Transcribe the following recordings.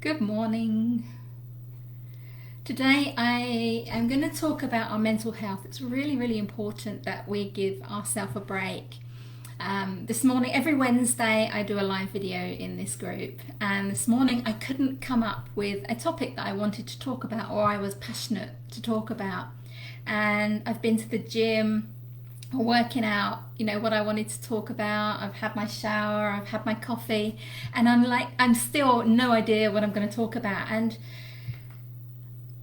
Good morning. Today I am going to talk about our mental health. It's really important that we give ourselves a break. This morning, every Wednesday, I do a live video in this group, and this morning I couldn't come up with a topic that I wanted to talk about or I was passionate to talk about. And I've been to the gym, working out, what I wanted to talk about. I've had my shower, I've had my coffee, and I'm still no idea what I'm going to talk about. And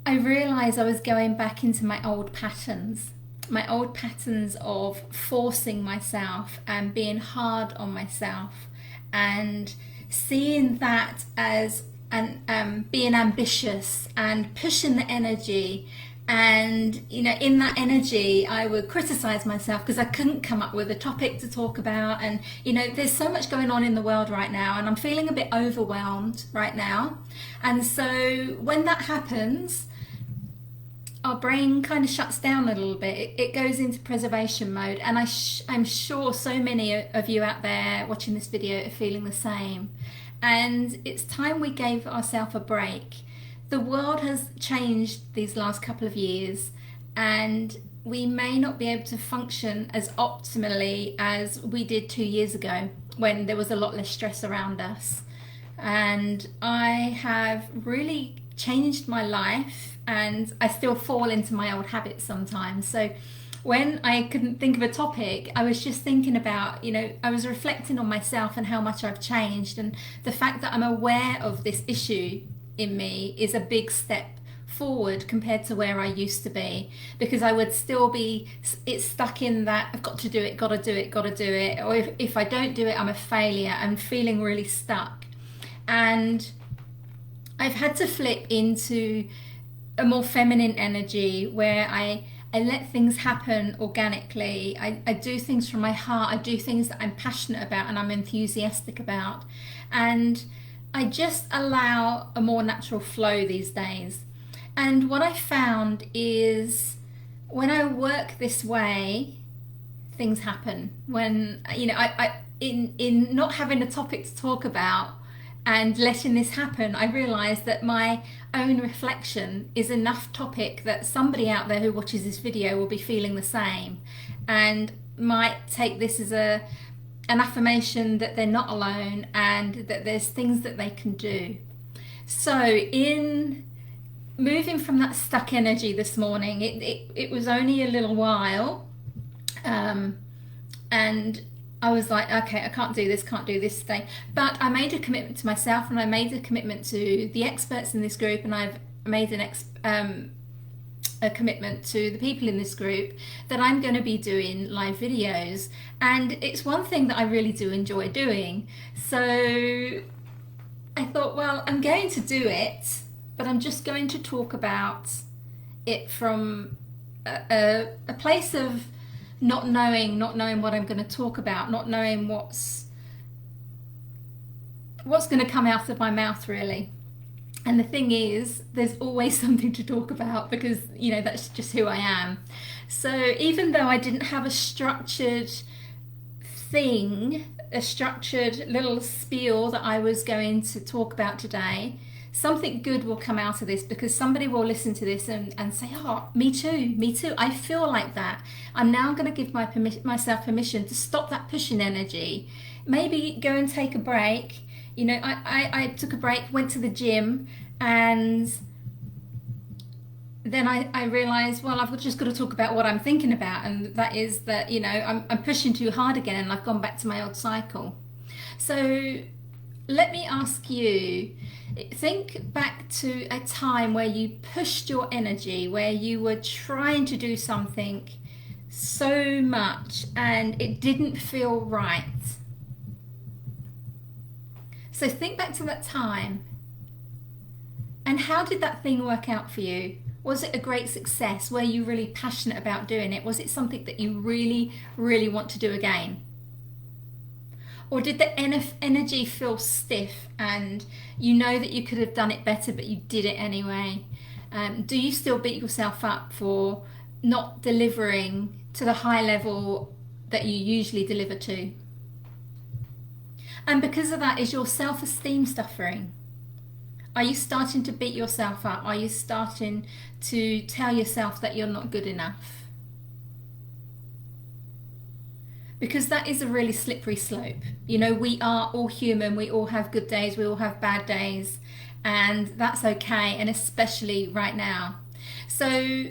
I realised I was going back into my old patterns of forcing myself and being hard on myself, and seeing that as being ambitious and pushing the energy. And in that energy I would criticize myself because I couldn't come up with a topic to talk about. And there's so much going on in the world right now, and I'm feeling a bit overwhelmed right now. And so when that happens, our brain kind of shuts down a little bit. It goes into preservation mode, and I'm sure so many of you out there watching this video are feeling the same. And it's time we gave ourselves a break. The world has changed these last couple of years, and we may not be able to function as optimally as we did 2 years ago when there was a lot less stress around us. And I have really changed my life, and I still fall into my old habits sometimes. So when I couldn't think of a topic, I was just thinking about, I was reflecting on myself and how much I've changed, and the fact that I'm aware of this issue in me is a big step forward compared to where I used to be, because I would still be stuck in that I've got to do it, gotta do it, or if I don't do it, I'm a failure. I'm feeling really stuck, and I've had to flip into a more feminine energy where I let things happen organically. I do things from my heart. I do things that I'm passionate about and I'm enthusiastic about, and I just allow a more natural flow these days. And what I found is when I work this way, things happen. When in not having a topic to talk about and letting this happen, I realised that my own reflection is enough topic that somebody out there who watches this video will be feeling the same, and might take this as an affirmation that they're not alone and that there's things that they can do. So in moving from that stuck energy this morning, it was only a little while, and I was like, okay, I can't do this today. But I made a commitment to myself, and I made a commitment to the experts in this group, and I've made a commitment to the people in this group that I'm going to be doing live videos. And it's one thing that I really do enjoy doing. So I thought, well, I'm going to do it, but I'm just going to talk about it from a place of not knowing what I'm going to talk about, not knowing what's going to come out of my mouth, really. And the thing is, there's always something to talk about, because that's just who I am. So even though I didn't have a structured thing, a structured little spiel that I was going to talk about today, something good will come out of this, because somebody will listen to this and say, oh, me too, I feel like that. I'm now going to give myself permission to stop that pushing energy, maybe go and take a break. I took a break, went to the gym, and then I realised, well, I've just got to talk about what I'm thinking about, and that is that I'm pushing too hard again, and I've gone back to my old cycle. So let me ask you, think back to a time where you pushed your energy, where you were trying to do something so much and it didn't feel right. So think back to that time, and how did that thing work out for you? Was it a great success? Were you really passionate about doing it? Was it something that you really want to do again? Or did the energy feel stiff and that you could have done it better, but you did it anyway? Do you still beat yourself up for not delivering to the high level that you usually deliver to? And because of that, is your self-esteem suffering? Are you starting to beat yourself up? Are you starting to tell yourself that you're not good enough? Because that is a really slippery slope. You know, we are all human, we all have good days, we all have bad days, and that's okay, and especially right now. So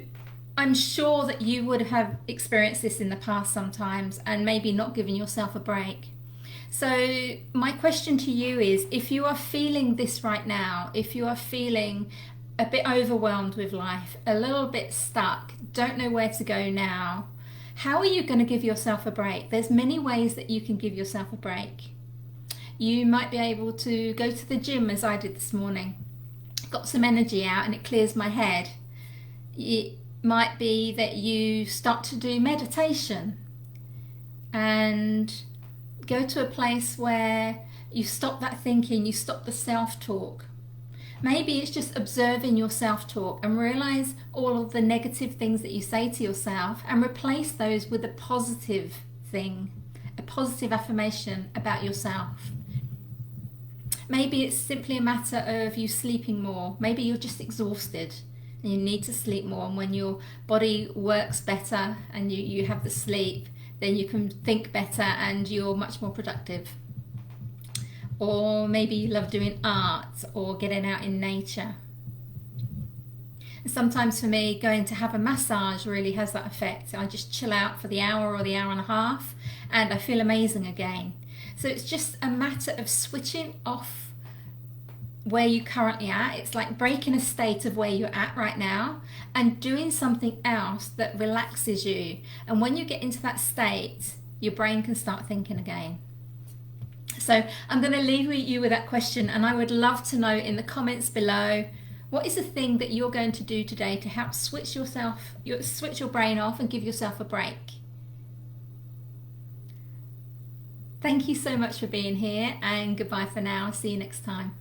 I'm sure that you would have experienced this in the past sometimes and maybe not given yourself a break. So my question to you is, if you are feeling this right now, if you are feeling a bit overwhelmed with life, a little bit stuck, don't know where to go now, how are you going to give yourself a break? There's many ways that you can give yourself a break. You might be able to go to the gym, as I did this morning. Got some energy out and it clears my head. It might be that you start to do meditation and go to a place where you stop that thinking, you stop the self-talk. Maybe it's just observing your self-talk and realize all of the negative things that you say to yourself and replace those with a positive thing, a positive affirmation about yourself. Maybe it's simply a matter of you sleeping more. Maybe you're just exhausted and you need to sleep more, and when your body works better and you have the sleep, then you can think better and you're much more productive. Or maybe you love doing art or getting out in nature. Sometimes for me, going to have a massage really has that effect. I just chill out for the hour or the hour and a half and I feel amazing again. So it's just a matter of switching off where you're currently at. It's like breaking a state of where you're at right now and doing something else that relaxes you. And when you get into that state, your brain can start thinking again. So I'm going to leave you with that question, and I would love to know in the comments below, what is the thing that you're going to do today to help switch your brain off and give yourself a break? Thank you so much for being here, and goodbye for now. See you next time.